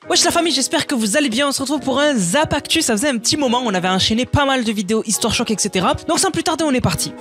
Wesh la famille, j'espère que vous allez bien, on se retrouve pour un Zap Actu, ça faisait un petit moment, on avait enchaîné pas mal de vidéos, Histoire Choc, etc. Donc sans plus tarder, on est parti.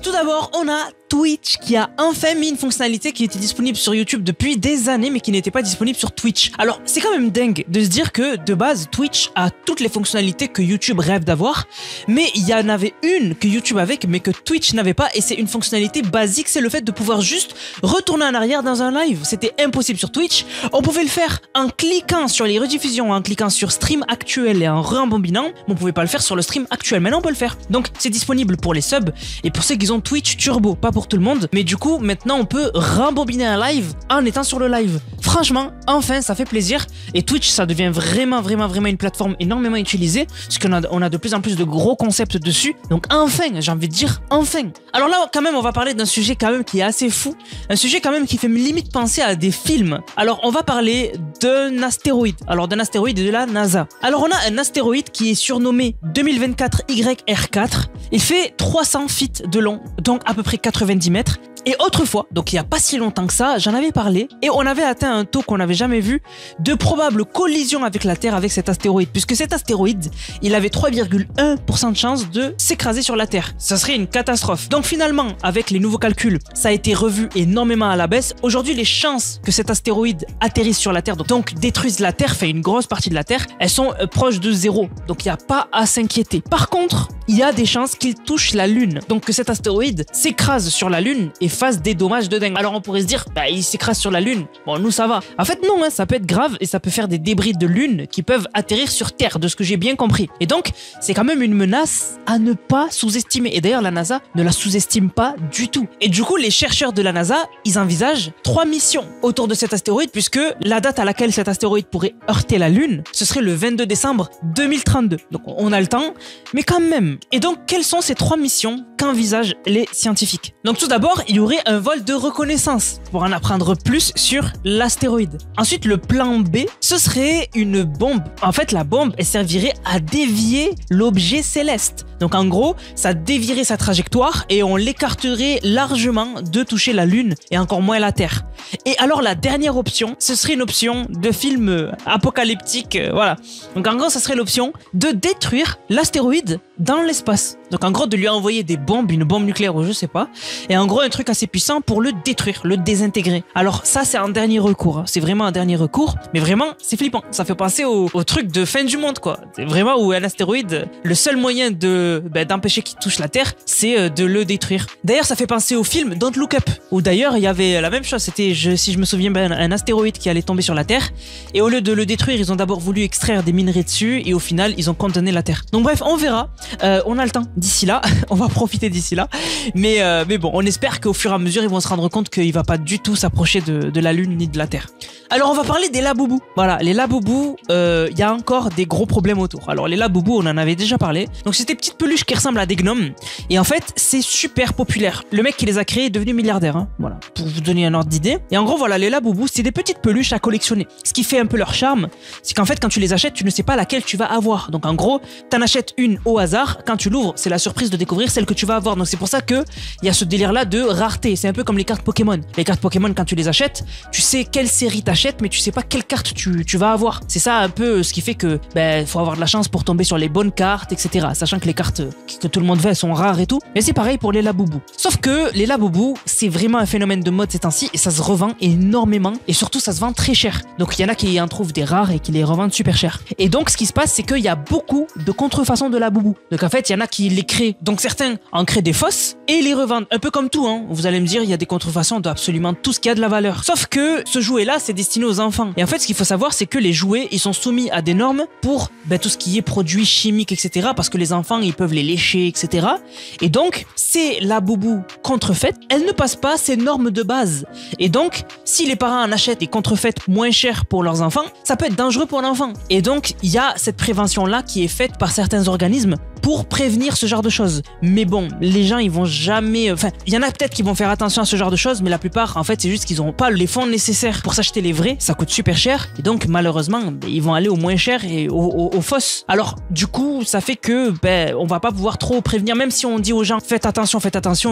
Tout d'abord, on a Twitch qui a enfin mis une fonctionnalité qui était disponible sur YouTube depuis des années mais qui n'était pas disponible sur Twitch. Alors c'est quand même dingue de se dire que de base Twitch a toutes les fonctionnalités que YouTube rêve d'avoir, mais il y en avait une que YouTube avait mais que Twitch n'avait pas, et c'est une fonctionnalité basique, c'est le fait de pouvoir juste retourner en arrière dans un live. C'était impossible sur Twitch, on pouvait le faire en cliquant sur les rediffusions, en cliquant sur stream actuel et en rembobinant, mais on pouvait pas le faire sur le stream actuel. Maintenant on peut le faire, donc c'est disponible pour les subs et pour ceux qui ont Twitch Turbo, pas pour tout le monde, mais du coup maintenant on peut rembobiner un live en étant sur le live. Franchement, enfin ça fait plaisir, et Twitch ça devient vraiment une plateforme énormément utilisée parce qu'on a de plus en plus de gros concepts dessus, donc enfin, j'ai envie de dire enfin. Alors là quand même on va parler d'un sujet quand même qui est assez fou, un sujet quand même qui fait limite penser à des films. Alors on va parler d'un astéroïde, alors d'un astéroïde de la NASA. Alors on a un astéroïde qui est surnommé 2024 YR4, il fait 300 feet de long, donc à peu près 90 mètres. Et autrefois, donc il n'y a pas si longtemps que ça, j'en avais parlé et on avait atteint un taux qu'on n'avait jamais vu de probable collision avec la Terre avec cet astéroïde, puisque cet astéroïde, il avait 3,1% de chance de s'écraser sur la Terre. Ça serait une catastrophe. Donc finalement, avec les nouveaux calculs, ça a été revu énormément à la baisse. Aujourd'hui, les chances que cet astéroïde atterrisse sur la Terre, donc détruise la Terre, fait une grosse partie de la Terre, elles sont proches de zéro. Donc il n'y a pas à s'inquiéter. Par contre, il y a des chances qu'il touche la Lune, donc que cet astéroïde s'écrase sur la Lune et fasse des dommages de dingue. Alors on pourrait se dire, bah il s'écrase sur la Lune, bon nous ça va. En fait non, hein, ça peut être grave et ça peut faire des débris de Lune qui peuvent atterrir sur Terre, de ce que j'ai bien compris. Et donc c'est quand même une menace à ne pas sous-estimer. Et d'ailleurs la NASA ne la sous-estime pas du tout. Et du coup les chercheurs de la NASA, ils envisagent 3 missions autour de cet astéroïde, puisque la date à laquelle cet astéroïde pourrait heurter la Lune, ce serait le 22 décembre 2032. Donc on a le temps, mais quand même. Et donc quelles sont ces 3 missions qu'envisagent les scientifiques? Donc tout d'abord, il y aurait un vol de reconnaissance pour en apprendre plus sur l'astéroïde. Ensuite, le plan B, ce serait une bombe. En fait, la bombe, elle servirait à dévier l'objet céleste. Donc en gros, ça dévierait sa trajectoire et on l'écarterait largement de toucher la Lune et encore moins la Terre. Et alors la dernière option, ce serait une option de film apocalyptique, voilà. Donc en gros, ça serait l'option de détruire l'astéroïde dans l'espace. Donc en gros, de lui envoyer des bombes, une bombe nucléaire ou je sais pas, et en gros un truc assez puissant pour le détruire, le désintégrer. Alors ça c'est un dernier recours, hein. C'est vraiment un dernier recours, mais vraiment c'est flippant. Ça fait penser au truc de fin du monde quoi. C'est vraiment où un astéroïde, le seul moyen d'empêcher qu'il touche la Terre, c'est de le détruire. D'ailleurs ça fait penser au film Don't Look Up, où d'ailleurs il y avait la même chose, c'était, si je me souviens bien, un astéroïde qui allait tomber sur la Terre, et au lieu de le détruire, ils ont d'abord voulu extraire des minerais dessus, et au final ils ont condamné la Terre. Donc bref, on verra, on a le temps d'ici là, on va profiter d'ici là, mais bon, on espère qu'au fur et à mesure ils vont se rendre compte qu'il va pas du tout s'approcher de la Lune ni de la Terre. Alors on va parler des laboubous. Voilà, les laboubous, il y a encore des gros problèmes autour. Alors les laboubous, on en avait déjà parlé. Donc c'est des petites peluches qui ressemblent à des gnomes, et en fait c'est super populaire. Le mec qui les a créés est devenu milliardaire, hein. Voilà, pour vous donner un ordre d'idée. Et en gros voilà, les laboubous, c'est des petites peluches à collectionner. Ce qui fait un peu leur charme, c'est qu'en fait quand tu les achètes, tu ne sais pas laquelle tu vas avoir. Donc en gros, t'en achètes une au hasard, quand tu l'ouvres, c'est la surprise de découvrir celle que tu vas avoir. Donc c'est pour ça que il y a ce délire là de rareté. C'est un peu comme les cartes Pokémon. Les cartes Pokémon, quand tu les achètes, tu sais quelle série t'achètes, mais tu sais pas quelle carte tu vas avoir. C'est ça un peu ce qui fait que faut avoir de la chance pour tomber sur les bonnes cartes, etc. Sachant que les cartes que tout le monde veut, elles sont rares et tout. Mais c'est pareil pour les laboubous. Sauf que les laboubous, c'est vraiment un phénomène de mode ces temps-ci, et ça se revend énormément, et surtout ça se vend très cher. Donc il y en a qui en trouvent des rares et qui les revendent super cher. Et donc ce qui se passe, c'est qu'il y a beaucoup de contrefaçons de laboubous. Donc en fait, il y en a qui les créent. Donc certains en créent des fausses et les revendent. Un peu comme tout, hein. Vous allez me dire, il y a des contrefaçons de absolument tout ce qui a de la valeur. Sauf que ce jouet-là, c'est destiné aux enfants. Et en fait, ce qu'il faut savoir, c'est que les jouets, ils sont soumis à des normes pour tout ce qui est produits chimiques, etc. Parce que les enfants, ils peuvent les lécher, etc. Et donc, ces laboubous contrefaites, elles ne passent pas ces normes de base. Et donc, si les parents en achètent des contrefaites moins chères pour leurs enfants, ça peut être dangereux pour l'enfant. Et donc, il y a cette prévention-là qui est faite par certains organismes pour prévenir ce genre de choses. Mais bon, les gens, ils vont jamais... Enfin, il y en a peut-être qui vont faire attention à ce genre de choses, mais la plupart, en fait, c'est juste qu'ils n'auront pas les fonds nécessaires pour s'acheter les vrais. Ça coûte super cher. Et donc, malheureusement, ils vont aller au moins cher et aux fausses. Alors, du coup, ça fait que on va pas pouvoir trop prévenir, même si on dit aux gens, faites attention,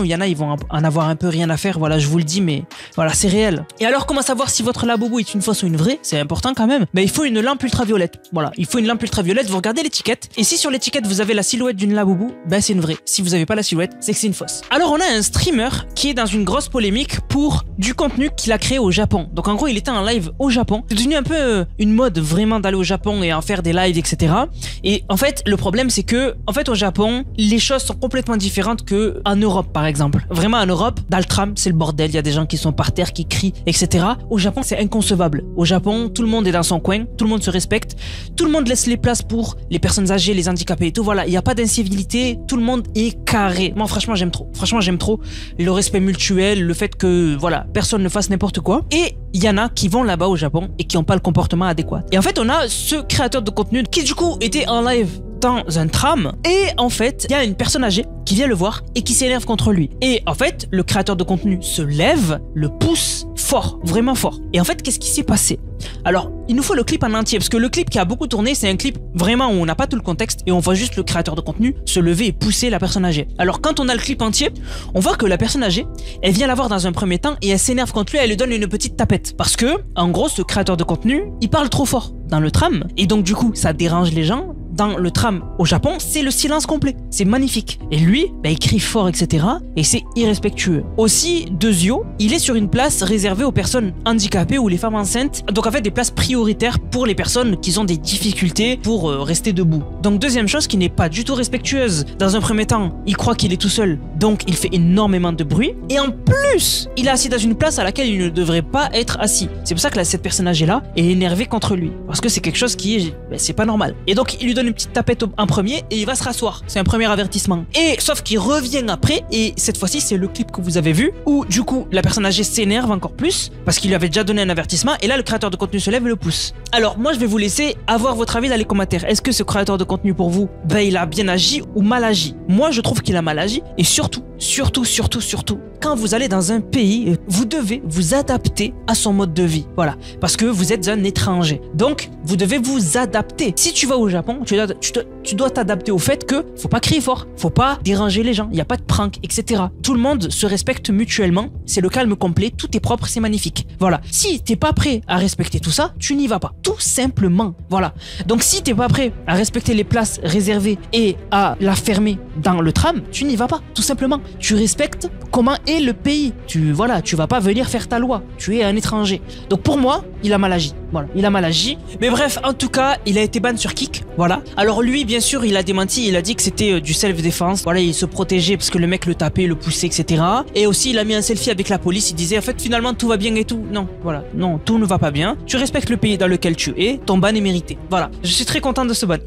il y en a, ils vont en avoir un peu rien à faire. Voilà, je vous le dis, mais voilà, c'est réel. Et alors, comment savoir si votre Labubu est une fausse ou une vraie? C'est important quand même. Il faut une lampe ultraviolette. Voilà, il faut une lampe ultraviolette. Vous regardez l'étiquette. Et si sur l'étiquette, vous avez la silhouette d'une Labubu, c'est une vraie. Si vous avez pas la silhouette, c'est que c'est une fausse. Alors, on a un streamer qui est dans une grosse polémique pour du contenu qu'il a créé au Japon. Donc, en gros, il était en live au Japon. C'est devenu un peu une mode vraiment d'aller au Japon et en faire des lives, etc. Et en fait, le problème, c'est que, en fait, au Japon, les choses sont complètement différentes que en Europe, par exemple. Vraiment, en Europe, dans le tram, c'est le bordel. Il y a des gens qui sont par terre, qui crient, etc. Au Japon, c'est inconcevable. Au Japon, tout le monde est dans son coin, tout le monde se respecte, tout le monde laisse les places pour les personnes âgées, les handicapés et tout. Voilà, il n'y a pas d'incivilité, tout le monde est carré. Moi, franchement, j'aime trop. Franchement, j'aime trop le respect mutuel, le fait que, voilà, personne ne fasse n'importe quoi. Et il y en a qui vont là-bas au Japon et qui n'ont pas le comportement adéquat. Et en fait, on a ce créateur de contenu qui, du coup, était en live dans un tram et en fait, il y a une personne âgée qui vient le voir et qui s'énerve contre lui. Et en fait, le créateur de contenu se lève, le pousse fort, vraiment fort. Et en fait, qu'est-ce qui s'est passé? Alors, il nous faut le clip en entier parce que le clip qui a beaucoup tourné, c'est un clip vraiment où on n'a pas tout le contexte et on voit juste le créateur de contenu se lever et pousser la personne âgée. Alors, quand on a le clip entier, on voit que la personne âgée, elle vient la voir dans un premier temps et elle s'énerve contre lui, elle lui donne une petite tapette. Parce que, en gros, ce créateur de contenu, il parle trop fort dans le tram et donc du coup, ça dérange les gens. Dans le tram au Japon, c'est le silence complet. C'est magnifique. Et lui, il crie fort, etc. Et c'est irrespectueux. Aussi, Dezio, il est sur une place réservée aux personnes handicapées ou les femmes enceintes. Donc en fait, des places prioritaires pour les personnes qui ont des difficultés pour rester debout. Donc deuxième chose qui n'est pas du tout respectueuse. Dans un premier temps, il croit qu'il est tout seul. Donc il fait énormément de bruit. Et en plus, il est assis dans une place à laquelle il ne devrait pas être assis. C'est pour ça que cette personne âgée-là est énervée contre lui. Parce que c'est quelque chose qui est... c'est pas normal. Et donc il lui donne une petite tapette en premier et il va se rasseoir. C'est un premier avertissement. Et sauf qu'il revient après et cette fois-ci c'est le clip que vous avez vu où du coup la personne âgée s'énerve encore plus parce qu'il lui avait déjà donné un avertissement et là le créateur de contenu se lève et le pousse. Alors moi je vais vous laisser avoir votre avis dans les commentaires. Est-ce que ce créateur de contenu pour vous, il a bien agi ou mal agi? Moi je trouve qu'il a mal agi et surtout, quand vous allez dans un pays, vous devez vous adapter à son mode de vie. Voilà. Parce que vous êtes un étranger. Donc, vous devez vous adapter. Si tu vas au Japon, tu dois t'adapter au fait que faut pas crier fort, faut pas déranger les gens, il n'y a pas de prank, etc. Tout le monde se respecte mutuellement, c'est le calme complet, tout est propre, c'est magnifique. Voilà. Si t'es pas prêt à respecter tout ça, tu n'y vas pas. Tout simplement. Voilà. Donc, si t'es pas prêt à respecter les places réservées et à la fermer dans le tram, tu n'y vas pas. Tout simplement. Tu respectes comment est le pays. Tu vas pas venir faire ta loi. Tu es un étranger. Donc pour moi, il a mal agi. Voilà, il a mal agi. Mais bref, en tout cas, il a été ban sur Kick. Voilà. Alors lui, bien sûr, il a démenti. Il a dit que c'était du self-défense. Voilà, il se protégeait parce que le mec le tapait, le poussait, etc. Et aussi, il a mis un selfie avec la police. Il disait, en fait, finalement, tout va bien et tout. Non, voilà. Non, tout ne va pas bien. Tu respectes le pays dans lequel tu es. Ton ban est mérité. Voilà. Je suis très content de ce ban.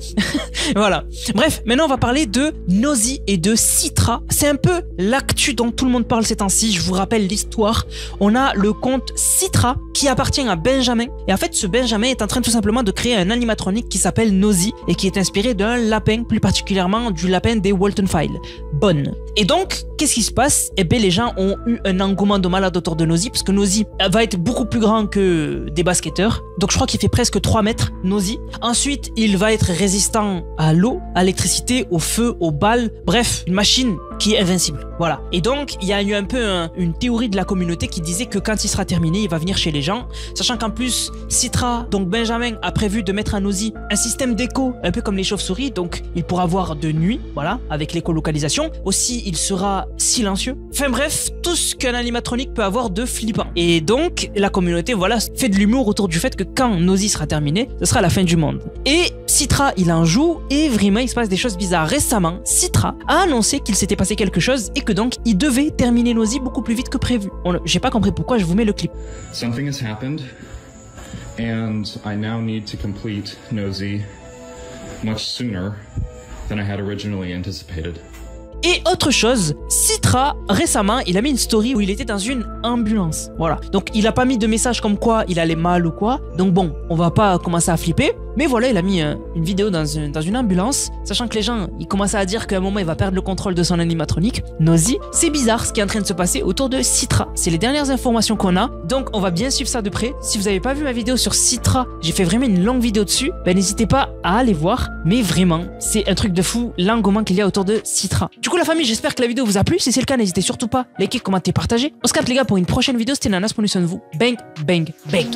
Voilà. Bref, maintenant, on va parler de Nosy et de Citra. C'est un peu l'actu dont tout le monde parle ces temps-ci. Je vous rappelle l'histoire. On a le compte Citra qui appartient à Benjamin. Et en fait, ce Benjamin est en train tout simplement de créer un animatronique qui s'appelle Nosy et qui est inspiré d'un lapin, plus particulièrement du lapin des Walton Files. Bonne. Et donc, qu'est-ce qui se passe? Eh bien, les gens ont eu un engouement de malade autour de Nosy parce que Nosy va être beaucoup plus grand que des basketteurs. Donc, je crois qu'il fait presque 3 mètres, Nosy. Ensuite, il va être résistant à l'eau, à l'électricité, au feu, aux balles. Bref, une machine qui est invincible. Voilà. Et donc, il y a eu un peu une théorie de la communauté qui disait que quand il sera terminé, il va venir chez les gens. Sachant qu'en plus, Citra, donc Benjamin, a prévu de mettre à Nosy un système d'écho, un peu comme les chauves-souris. Donc, il pourra voir de nuit, voilà, avec l'écolocalisation. Aussi, il sera silencieux. Enfin bref, tout ce qu'un animatronique peut avoir de flippant. Et donc, la communauté, voilà, fait de l'humour autour du fait que quand Nosy sera terminé, ce sera la fin du monde. Et Citra, il en joue et vraiment, il se passe des choses bizarres. Récemment, Citra a annoncé qu'il s'était passé quelque chose et que donc, il devait terminer Nosy beaucoup plus vite que prévu. J'ai pas compris pourquoi, je vous mets le clip. Something has happened and I now need to complete Nosy much sooner than I had originally anticipated. Et autre chose, Citra, récemment, il a mis une story où il était dans une ambulance. Voilà. Donc, il a pas mis de message comme quoi il allait mal ou quoi. Donc bon, on va pas commencer à flipper. Mais voilà, il a mis une vidéo dans une ambulance, sachant que les gens, ils commençaient à dire qu'à un moment, il va perdre le contrôle de son animatronique. Nosy, c'est bizarre ce qui est en train de se passer autour de Citra. C'est les dernières informations qu'on a, donc on va bien suivre ça de près. Si vous n'avez pas vu ma vidéo sur Citra, j'ai fait vraiment une longue vidéo dessus, ben n'hésitez pas à aller voir. Mais vraiment, c'est un truc de fou, l'engouement qu'il y a autour de Citra. Du coup, la famille, j'espère que la vidéo vous a plu. Si c'est le cas, n'hésitez surtout pas à liker, commenter, partager. On se capte les gars pour une prochaine vidéo. C'était Nanas, prenez soin de vous. Bang, bang, bang.